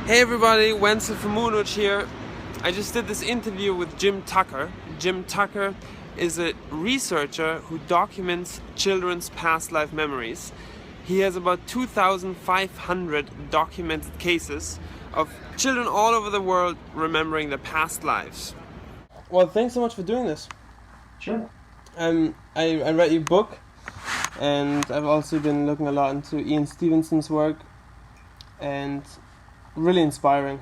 Hey everybody, Wenzl from Hooch here. I just did this interview with Jim Tucker. Jim Tucker is a researcher who documents children's past life memories. He has about 2,500 documented cases of children all over the world remembering their past lives. Well, thanks so much for doing this. Sure. I read your book, and I've also been looking a lot into Ian Stevenson's work, and really inspiring.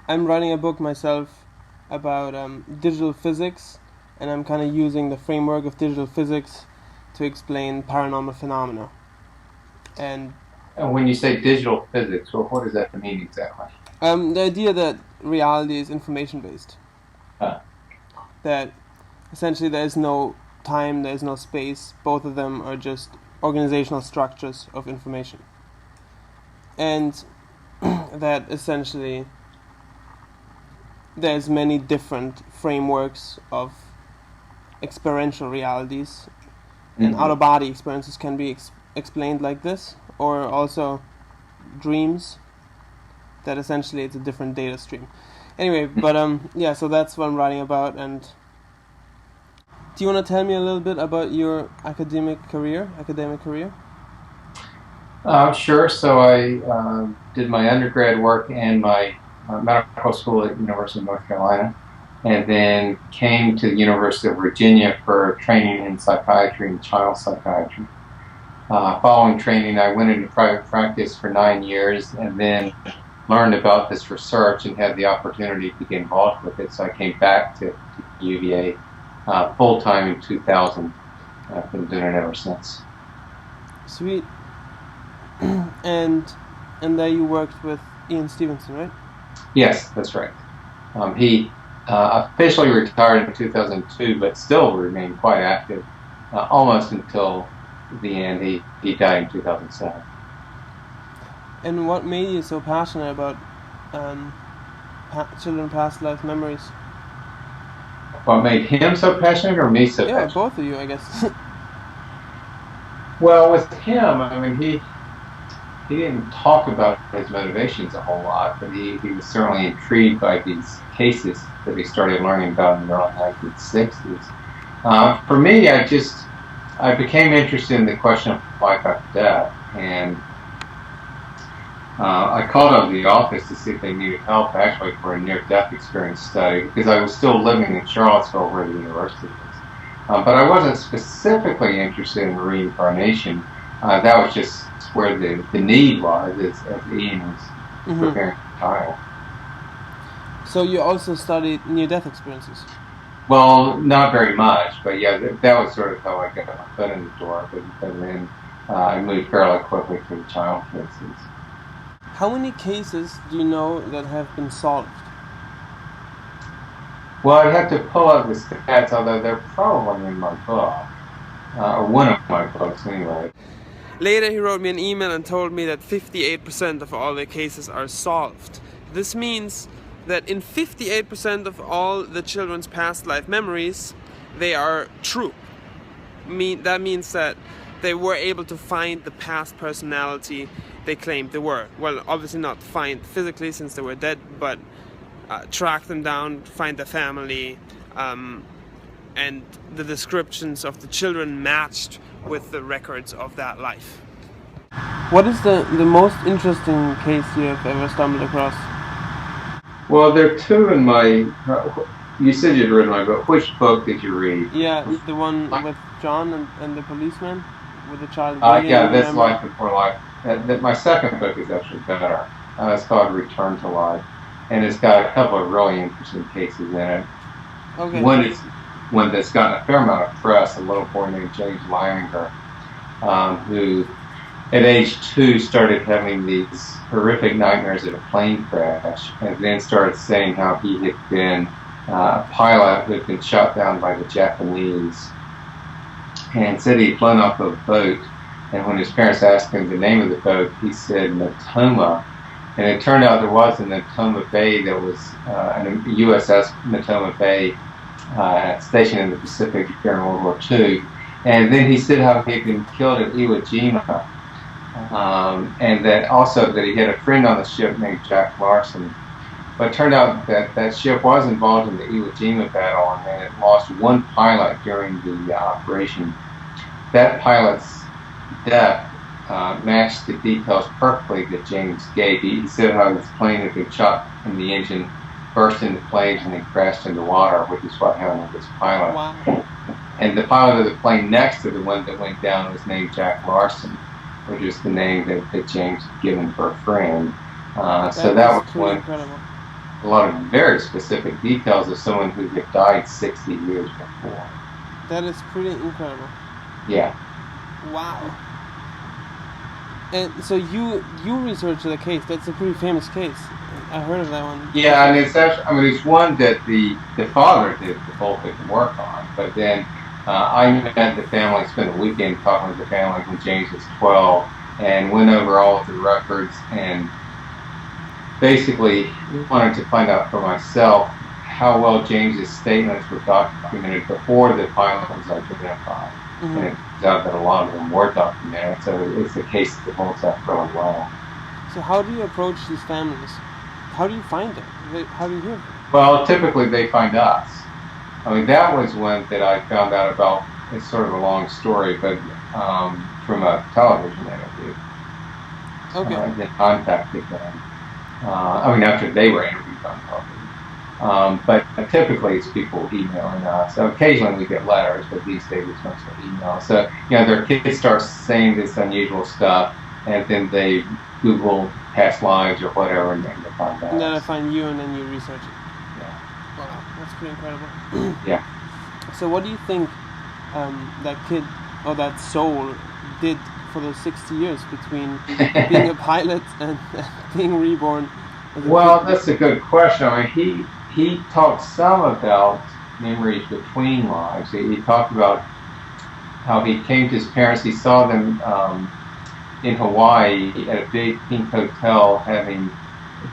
I'm writing a book myself about digital physics, and I'm kind of using the framework of digital physics to explain paranormal phenomena. And when you say digital physics, well, what does that mean exactly? the idea that reality is information based. That essentially there is no time, there is no space. Both of them are just organizational structures of information. And that essentially there's many different frameworks of experiential realities, and out-of-body experiences can be explained like this, or also dreams, that essentially it's a different data stream. Anyway, but yeah, so that's what I'm writing about. And do you want to tell me a little bit about your academic career? Sure. So I did my undergrad work and my medical school at University of North Carolina, and then came to the University of Virginia for training in psychiatry and child psychiatry. Following training, I went into private practice for 9 years, and then learned about this research and had the opportunity to get involved with it. So I came back to UVA full-time in 2000. I've been doing it ever since. Sweet. And there you worked with Ian Stevenson, right? Yes, that's right. He officially retired in 2002, but still remained quite active almost until the end. He died in 2007. And what made you so passionate about children past life memories? What made him so passionate, or me so passionate? Yeah, both of you, I guess. Well, with him, I mean, he didn't talk about his motivations a whole lot, but he was certainly intrigued by these cases that he started learning about in the early 1960s. For me, I became interested in the question of life after death, and I called up the office to see if they needed help actually for a near-death experience study, because I was still living in Charlottesville where the university is. But I wasn't specifically interested in reincarnation. That was just where the need was, as Ian was preparing to retire. So you also studied near-death experiences? Well, not very much, but yeah, that was sort of how I got my foot in the door. But then I moved fairly quickly to the child cases. How many cases do you know that have been solved? Well, I'd have to pull up the stats, although they're probably in my book, or one of my books anyway. Later he wrote me an email and told me that 58% of all the cases are solved. This means that in 58% of all the children's past life memories, they are true. That means that they were able to find the past personality they claimed they were. Well, obviously not find physically since they were dead, but track them down, find their family, and the descriptions of the children matched with the records of that life. What is the most interesting case you have ever stumbled across? Well, there are two in my... You said you'd read my book. Which book did you read? Yeah, the one with John and the policeman with the child. Yeah, This Life Before Life. My second book is actually better. It's called Return to Life. And it's got a couple of really interesting cases in it. Okay. One is one that's gotten a fair amount of press, a little boy named James Leininger, who at age 2 started having these horrific nightmares at a plane crash, and then started saying how he had been a pilot who had been shot down by the Japanese, and said he'd flown off of a boat, and when his parents asked him the name of the boat, he said Natoma. And it turned out there was a Natoma Bay that was an USS Natoma Bay stationed in the Pacific during World War II. And then he said how he had been killed at Iwo Jima And that also that he had a friend on the ship named Jack Larson. But it turned out that that ship was involved in the Iwo Jima battle, and it lost one pilot during the operation. That pilot's death matched the details perfectly that James gave. He said how his plane had been shot from the engine, burst into flames, and then crashed into water, which is what happened with this pilot. Wow. And the pilot of the plane next to the one that went down was named Jack Larson, which is the name that James had given for a friend. So that was one. Incredible. A lot of very specific details of someone who had died 60 years before. That is pretty incredible. Yeah. Wow. And so you researched the case. That's a pretty famous case. I heard of that one. Yeah, and it's actually, I mean, it's one that the father did the bulk of the work on. But then I met the family, spent a weekend talking with the family when James was 12, and went over all of the records and basically wanted to find out for myself how well James's statements were documented before the pilot was identified. Mm-hmm. And it turns out that a lot of them were documented, so it's a case that holds up really well. So how do you approach these families? How do you find them? How do you hear them? Well, typically they find us. I mean, that was one that I found out about. It's sort of a long story, but from a television interview. Okay. They contacted them. I mean, after they were interviewed on television. But typically it's people emailing us. So occasionally we get letters, but these days it's mostly email. So, their kids start saying this unusual stuff, and then they Google past lives or whatever, and then they find out. And then I find you, and then you research it. Yeah. Wow, that's pretty incredible. Yeah. So what do you think that kid or that soul did for those 60 years between being a pilot and being reborn? Well, that's a good question. I mean, he talked some about memories between lives. He talked about how he came to his parents. He saw them in Hawaii at a big pink hotel having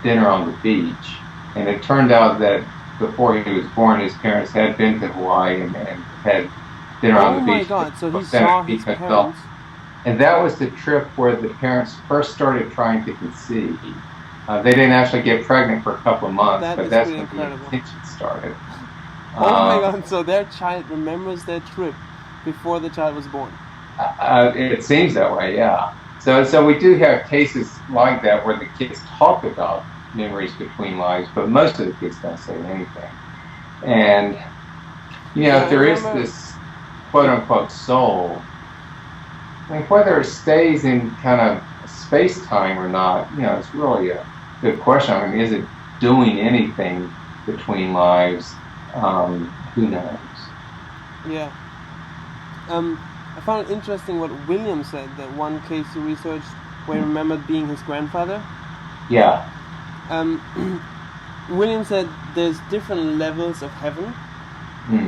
dinner on the beach. And it turned out that before he was born, his parents had been to Hawaii and had dinner on the beach. Oh my God, so he saw his parents. And that was the trip where the parents first started trying to conceive. They didn't actually get pregnant for a couple of months, but that's when the intention started. Oh my God, so their child remembers their trip before the child was born. It seems that way, yeah. So we do have cases like that where the kids talk about memories between lives, but most of the kids don't say anything. And, if there is this quote-unquote soul, I mean, whether it stays in kind of space-time or not, it's really a good question. I mean, is it doing anything between lives? Who knows? Yeah. I found it interesting what William said, that one case he researched where he remembered being his grandfather. Yeah. William said there's different levels of heaven,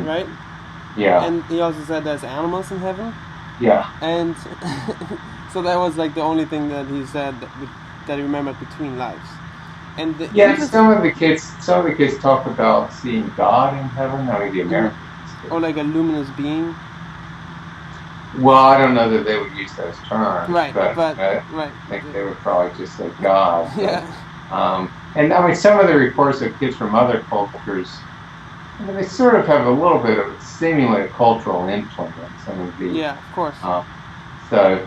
right? Yeah. And he also said there's animals in heaven. Yeah. And so that was like the only thing that he said that he remembered between lives. And some of the kids talk about seeing God in heaven. I mean, the Americans. Or like a luminous being. Well, I don't know that they would use those terms. Right, but right. I think they would probably just say God. Yeah. And I mean, some of the reports of kids from other cultures, I mean, they sort of have a little bit of simulated cultural influence. I mean, yeah, of course. So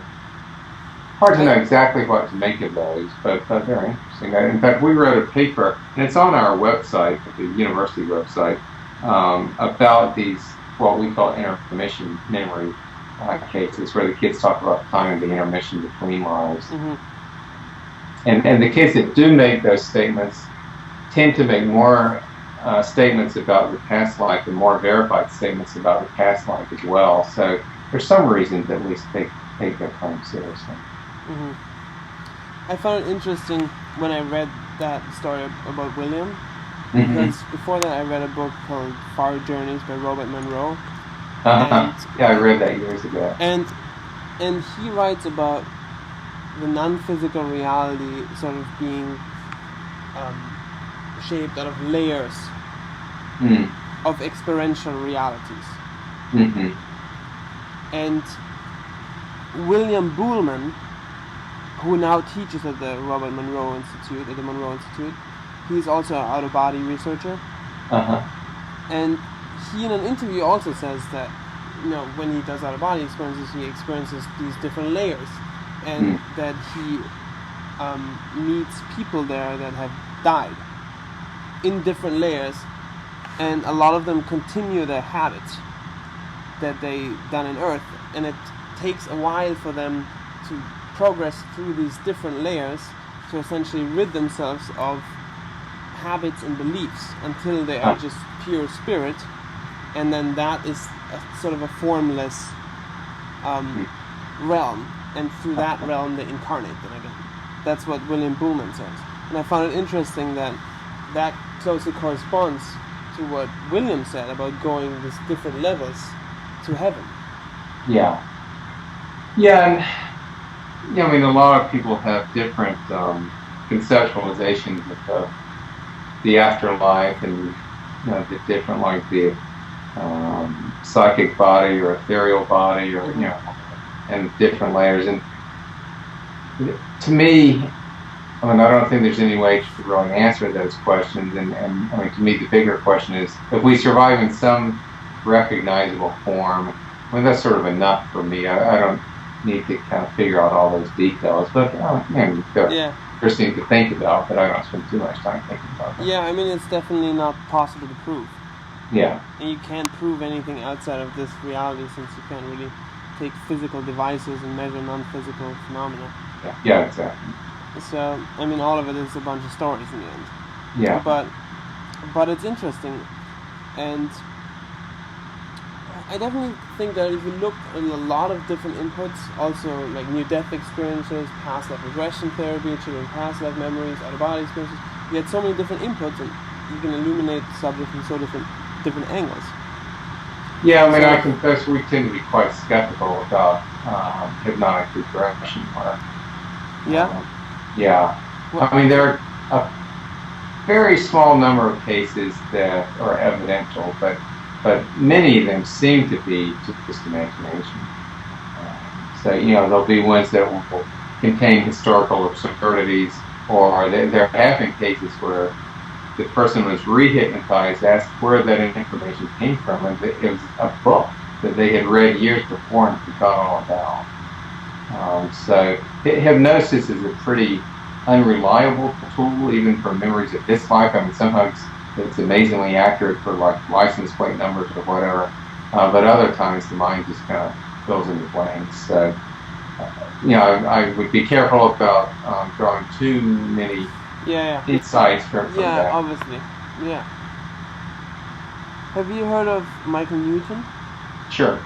hard to know exactly what to make of those, but they're interesting. In fact, we wrote a paper, and it's on our website, the university website, about these what we call intermission memory cases, where the kids talk about time and the intermission between lives. Mm-hmm. And the kids that do make those statements tend to make more statements about the past life and more verified statements about the past life as well. So there's some reason to at least take their claim seriously. I found it interesting when I read that story about William, because before that I read a book called Far Journeys by Robert Monroe. Yeah, I read that years ago. And he writes about the non-physical reality sort of being shaped out of layers of experiential realities. And William Buhlman who now teaches at the Robert Monroe Institute, at the Monroe Institute. He's also an out-of-body researcher. And he, in an interview, also says that, when he does out-of-body experiences, he experiences these different layers, and that he meets people there that have died in different layers, and a lot of them continue their habits that they done in Earth, and it takes a while for them to progress through these different layers to essentially rid themselves of habits and beliefs until they are just pure spirit, and then that is sort of a formless realm, and through that realm they incarnate then again. That's what William Buhlman says, and I found it interesting that closely corresponds to what William said about going these different levels to heaven. And I mean, a lot of people have different conceptualizations of the afterlife, and the different, like the psychic body or ethereal body, or and different layers. And to me, I mean, I don't think there's any way to really answer those questions. And I mean, to me, the bigger question is, if we survive in some recognizable form, I mean, that's sort of enough for me. I don't need to kind of figure out all those details, but interesting to think about, but I don't spend too much time thinking about that. I mean, it's definitely not possible to prove. And you can't prove anything outside of this reality, since you can't really take physical devices and measure non-physical phenomena. Exactly. So, I mean, all of it is a bunch of stories in the end. But it's interesting, and I definitely think that if you look at a lot of different inputs, also like near-death experiences, past life regression therapy, children past life memories, out-of-body experiences, you get so many different inputs, and you can illuminate the subject from so different angles. I mean, I confess we tend to be quite skeptical about hypnotic regression work. I mean, there are a very small number of cases that are evidential, but many of them seem to be just imagination. So, there'll be ones that will contain historical absurdities, or there have been cases where the person was re-hypnotized, asked where that information came from, and it was a book that they had read years before and forgot all about. So hypnosis is a pretty unreliable tool, even for memories of this life. I mean, sometimes it's amazingly accurate for like license plate numbers or whatever, but other times the mind just kind of fills in the blanks. So, I would be careful about drawing too many insights from that. Obviously. Have you heard of Michael Newton? Sure.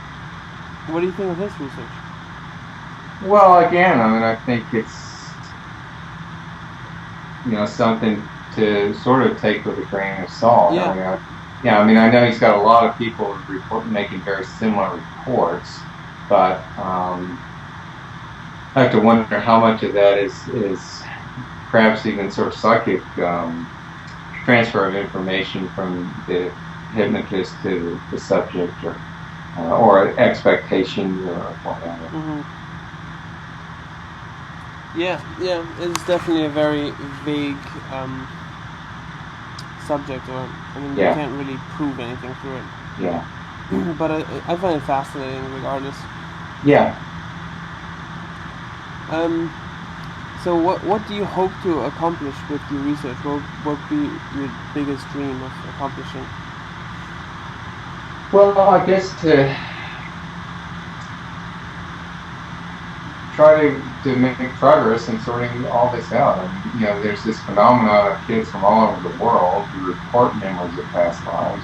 What do you think of his research? Well, again, I mean, I think it's something to sort of take with a grain of salt. I mean, I know he's got a lot of people making very similar reports, but I have to wonder how much of that is perhaps even sort of psychic transfer of information from the hypnotist to the subject, or expectations or whatever. It's definitely a very vague subject, or you can't really prove anything through it. But I find it fascinating regardless. So what do you hope to accomplish with your research? What would be your biggest dream of accomplishing? Well, I guess to try to make progress in sorting all this out. I mean, there's this phenomenon of kids from all over the world who report memories of past lives,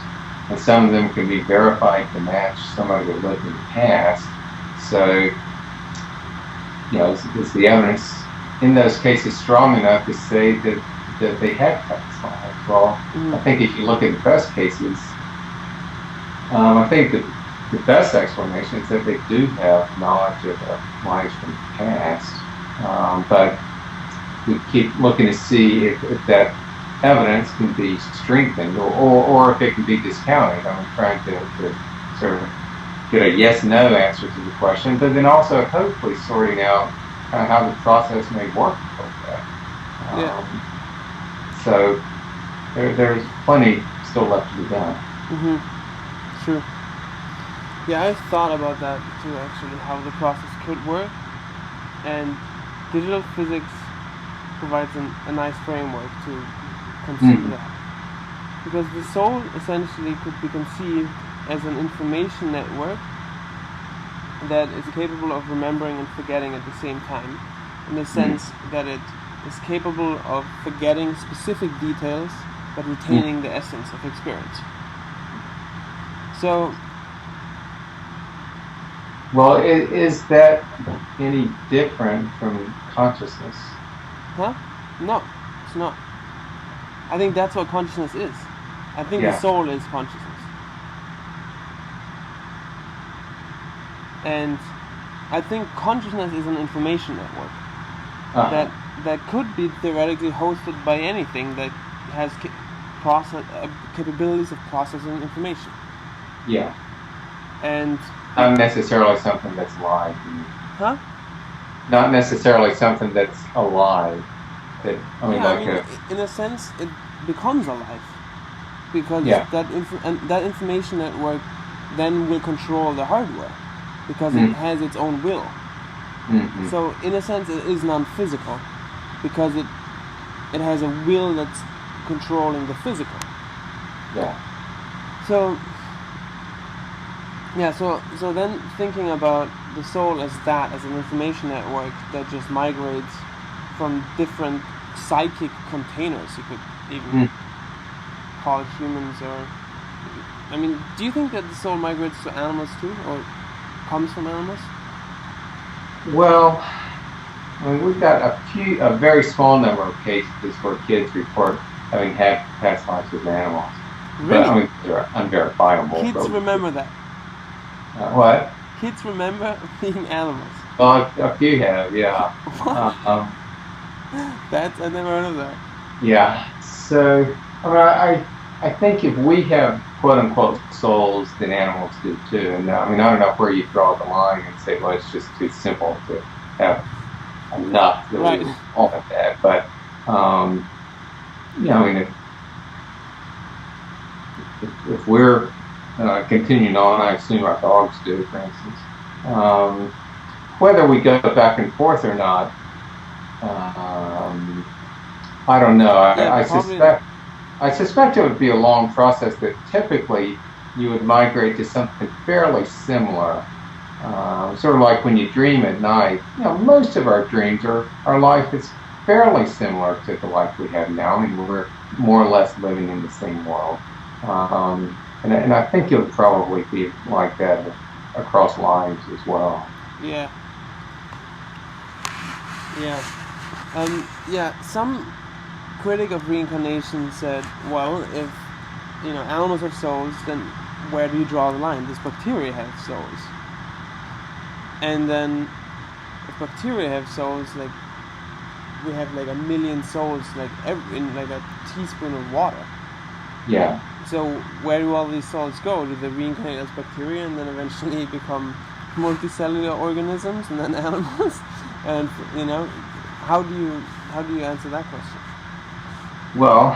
and some of them can be verified to match somebody that lived in the past. So, is the evidence in those cases strong enough to say that they had past lives? Well, I think if you look at the best cases, I think that the best explanation is that they do have knowledge of lives from the past, but we keep looking to see if that evidence can be strengthened, or if it can be discounted. I'm trying to sort of get a yes-no answer to the question, but then also hopefully sorting out kind of how the process may work a little bit. Yeah. So there's plenty still left to be done. True. Yeah, I've thought about that too, actually, how the process could work, and digital physics provides a nice framework to conceive that. Because the soul essentially could be conceived as an information network that is capable of remembering and forgetting at the same time, in the sense that it is capable of forgetting specific details but retaining the essence of experience. So, well, is that any different from consciousness? huh? No, it's not. I think that's what consciousness is. I think Yeah. the soul is consciousness. And I think consciousness is an information network that could be theoretically hosted by anything that has capabilities of processing information. Yeah. And Not necessarily something that's live. huh? Not necessarily something that's alive. In a sense, it becomes alive because that information network then will control the hardware because it has its own will. So in a sense, it is non-physical because it has a will that's controlling the physical. Yeah. So then thinking about the soul as an information network that just migrates from different psychic containers, you could even call it humans, or I mean, do you think that the soul migrates to animals too, or comes from animals? Well, I mean, we've got a very small number of cases where kids report having had past lives with animals. Really? But I mean, they're unverifiable. Kids remember that. What? Kids remember being animals. Well, a few have, yeah. What? I never heard of that. Yeah. So, I mean, I think if we have quote unquote souls, then animals do too. And I mean, I don't know where you draw the line and say, well, it's just too simple to have enough that we all have that. But, I mean, if we're continuing on, I assume our dogs do, for instance. Whether we go back and forth or not, I don't know. I suspect it would be a long process that typically you would migrate to something fairly similar. Sort of like when you dream at night. Most of our dreams our life is fairly similar to the life we have now. I mean, we're more or less living in the same world. And I think it would probably be like that across lives as well. Yeah. Some critic of reincarnation said, well, if animals have souls, then where do you draw the line? Does bacteria have souls? And then if bacteria have souls, like we have like 1 million souls, like in like a teaspoon of water. Yeah. So where do all these souls go? Do they reincarnate as bacteria and then eventually become multicellular organisms and then animals? And how do you answer that question? Well,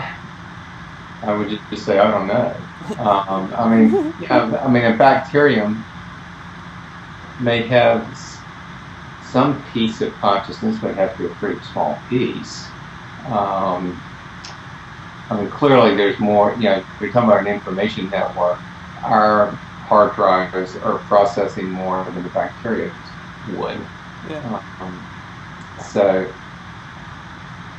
I would just say I don't know. I mean, a bacterium may have some piece of consciousness, but have to be a pretty small piece. I mean, clearly there's more. You're talking about an information network. Our hard drives are processing more than the bacteria would. Yeah. So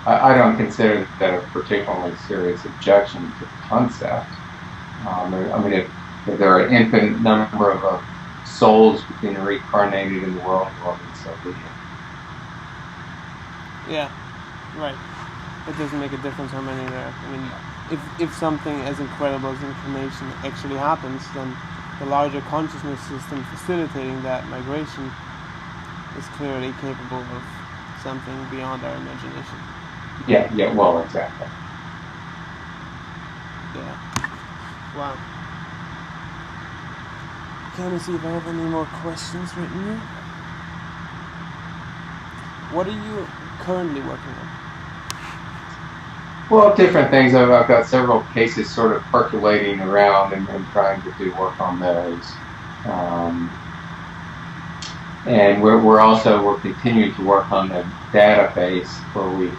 I don't consider that a particularly serious objection to the concept. I mean, if there are an infinite number of souls being reincarnated in the world, well, then so be it. Yeah, right. It doesn't make a difference how many there are. I mean, if something as incredible as information actually happens, then the larger consciousness system facilitating that migration is clearly capable of something beyond our imagination. Yeah, well, exactly. Yeah. Wow. Okay, let me see if I have any more questions written here. What are you currently working on? Well, different things. I've got several cases sort of percolating around and trying to do work on those. Um, and we're continuing to work on the database where we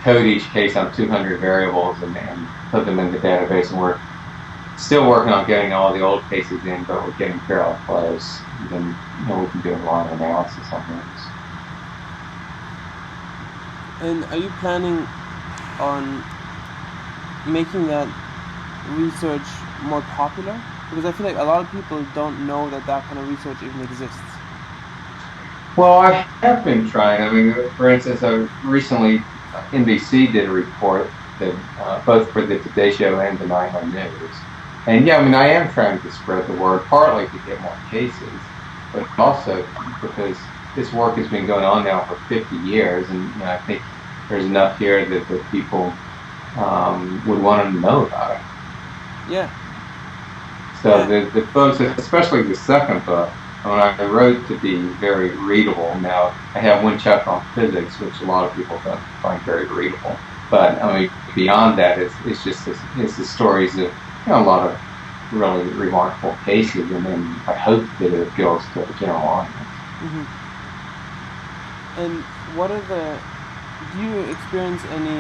code each case on 200 variables and put them in the database. And we're still working on getting all the old cases in, but we're getting fairly close. And then we can do a lot of analysis on those. And are you planning on making that research more popular? Because I feel like a lot of people don't know that kind of research even exists. Well, I have been trying. I mean, for instance, I recently NBC did a report that both for the Today Show and the Nightly News. And yeah, I mean, I am trying to spread the word, partly to get more cases, but also because this work has been going on now for 50 years, and I think there's enough here that people would want to know about it. Yeah. So the books, especially the second book, when I wrote to be very readable. Now, I have one chapter on physics, which a lot of people don't find very readable. But I mean, beyond that, it's just it's the stories of a lot of really remarkable cases, and then I hope that it appeals to the general audience. Mm-hmm. And do you experience any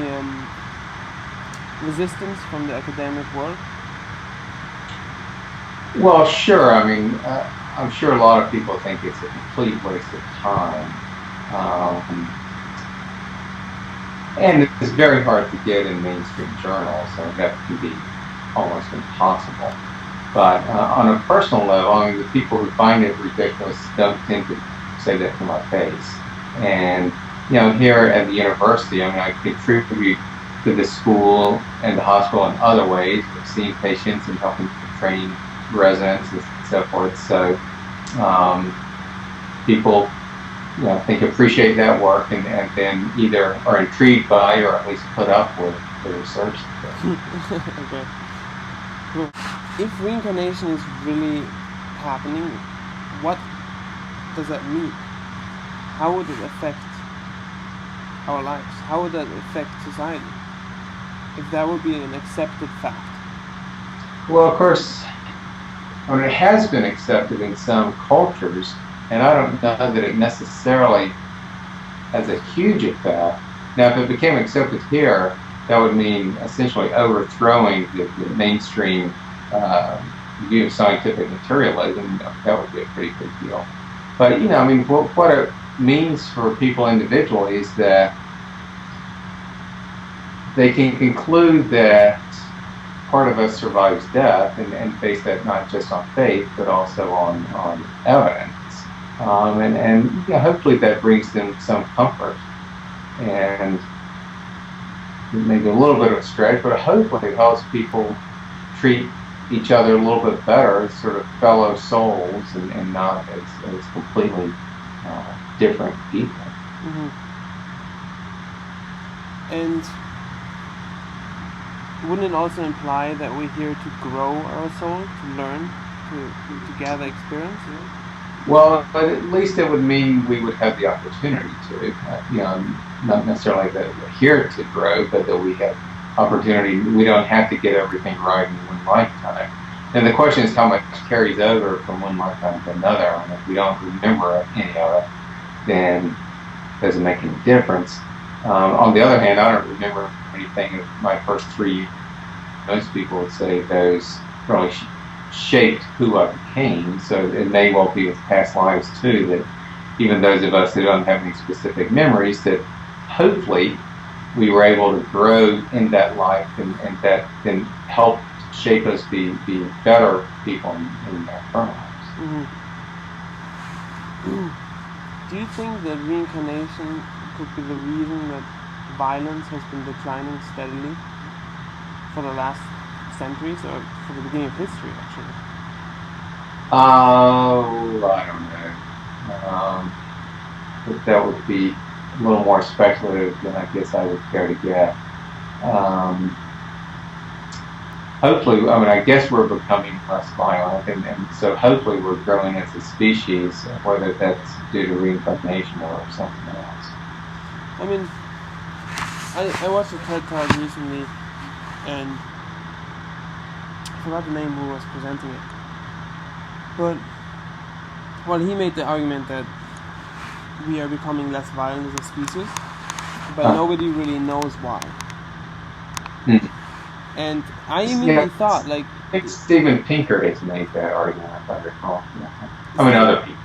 resistance from the academic world? Well, sure. I mean, I'm sure a lot of people think it's a complete waste of time. And it's very hard to get in mainstream journals, so that can be almost impossible. But on a personal level, I mean, the people who find it ridiculous don't tend to say that to my face. And, here at the university, I mean, I contribute to the school and the hospital in other ways, seeing patients and helping to train residents and so forth. So people, I think appreciate that work and then either are intrigued by or at least put up with the research. Okay. Cool. If reincarnation is really happening, what does that mean? How would it affect our lives? How would that affect society? If that would be an accepted fact? Well, of course, it has been accepted in some cultures, and I don't know that it necessarily has a huge effect. Now, if it became accepted here, that would mean essentially overthrowing the mainstream view of scientific materialism. That would be a pretty big deal. But, I mean, what it means for people individually is that they can conclude that part of us survives death and base that not just on faith, but also on evidence. And hopefully that brings them some comfort. And maybe a little bit of a stretch, but hopefully it helps people treat each other a little bit better as sort of fellow souls and not as completely different people. Mm-hmm. And wouldn't it also imply that we're here to grow our soul, to learn, to gather experience? Well, but at least it would mean we would have the opportunity to, not necessarily that we're here to grow, but that we have opportunity. We don't have to get everything right in one lifetime. And the question is how much carries over from one lifetime to another. And if we don't remember any of it, then it doesn't make any difference. On the other hand, I don't remember anything of my first 3 years. Most people would say those really shaped who I became, so it may well be with past lives too, that even those of us who don't have any specific memories, that hopefully we were able to grow in that life and that then help shape us be better people in our current lives. Mm-hmm. Do you think that reincarnation could be the reason that violence has been declining steadily for the last centuries, or for the beginning of history, actually? Oh, I don't know. But that would be a little more speculative than I guess I would care to get. Hopefully, I guess we're becoming less violent, and so hopefully we're growing as a species, whether that's due to reincarnation or something else. I mean, I watched a TED Talk recently, and I forgot the name who was presenting it. But, well, he made the argument that we are becoming less violent as a species, but nobody really knows why. And I immediately thought, like... I think Steven Pinker has made that argument, if I recall. I mean, other people.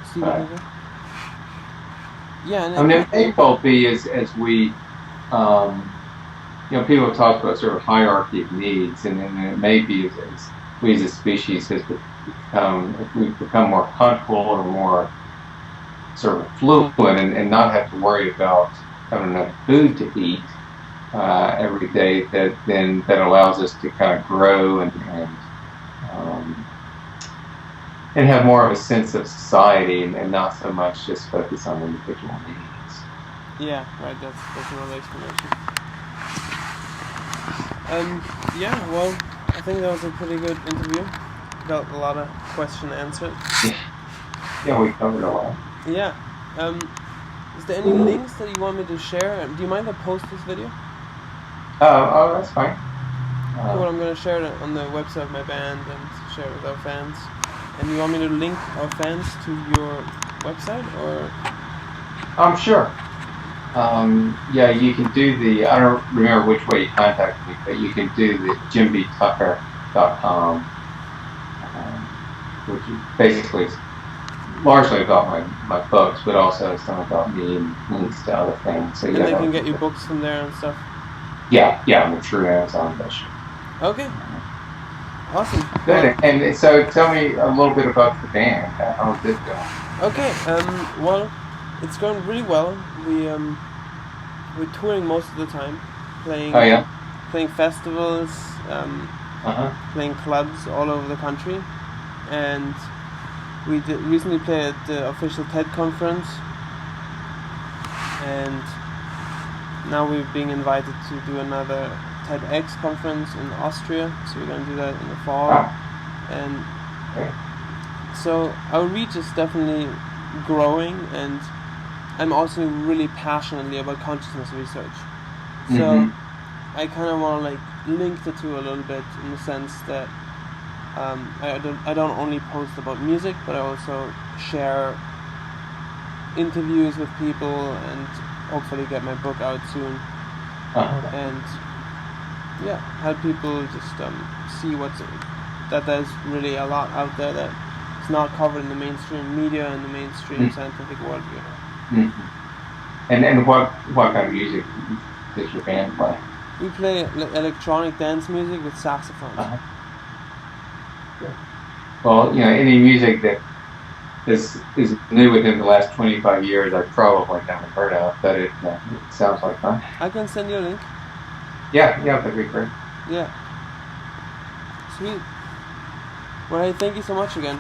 Steven Pinker? Yeah, and I mean, it may well be as we, people talk about sort of hierarchy of needs, and it may be as we as a species has become, if we've become more comfortable or more sort of fluent and not have to worry about having enough food to eat every day, that allows us to kind of grow and have more of a sense of society and not so much just focus on individual needs. Yeah, right. That's another explanation. Well, I think that was a pretty good interview. Got a lot of questions answered. Yeah, we covered a lot. Yeah. Is there any links that you want me to share? Do you mind if I post this video? Oh, that's fine. Well, I'm going to share it on the website of my band and share it with our fans. And you want me to link our fans to your website, or? Sure. Yeah, you can do I don't remember which way you contacted me, but you can do the jimbtucker.com, which basically is largely about my books, but also some about me and links to other things. So and they can get you books from there and stuff? Yeah, I'm through Amazon. Okay. Awesome. Good. And so tell me a little bit about the band. How did it go? Okay. Well, it's going really well. We're touring most of the time, playing festivals, playing clubs all over the country, and we recently played at the official TED conference, and now we're being invited to do another TEDx conference in Austria, so we're going to do that in the fall. And so our reach is definitely growing, and I'm also really passionately about consciousness research. So I kind of want to link the two a little bit, in the sense that I don't only post about music, but I also share interviews with people and hopefully get my book out soon. And help people just see that there's really a lot out there that is not covered in the mainstream media and the mainstream scientific worldview. And what kind of music does your band play? We play electronic dance music with saxophones. Well, any music that is new within the last 25 years, I probably haven't heard of, but it sounds like fun. I can send you a link. Yeah, that'd be great. Yeah. Sweet. Well, hey, thank you so much again.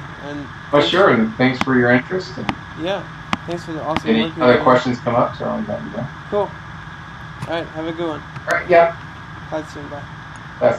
Well, sure, and thanks for your interest. Yeah, thanks for the awesome Any work. other questions come up, so I'll let you know. Cool. All right, have a good one. All right, yeah. Bye soon, bye. Bye.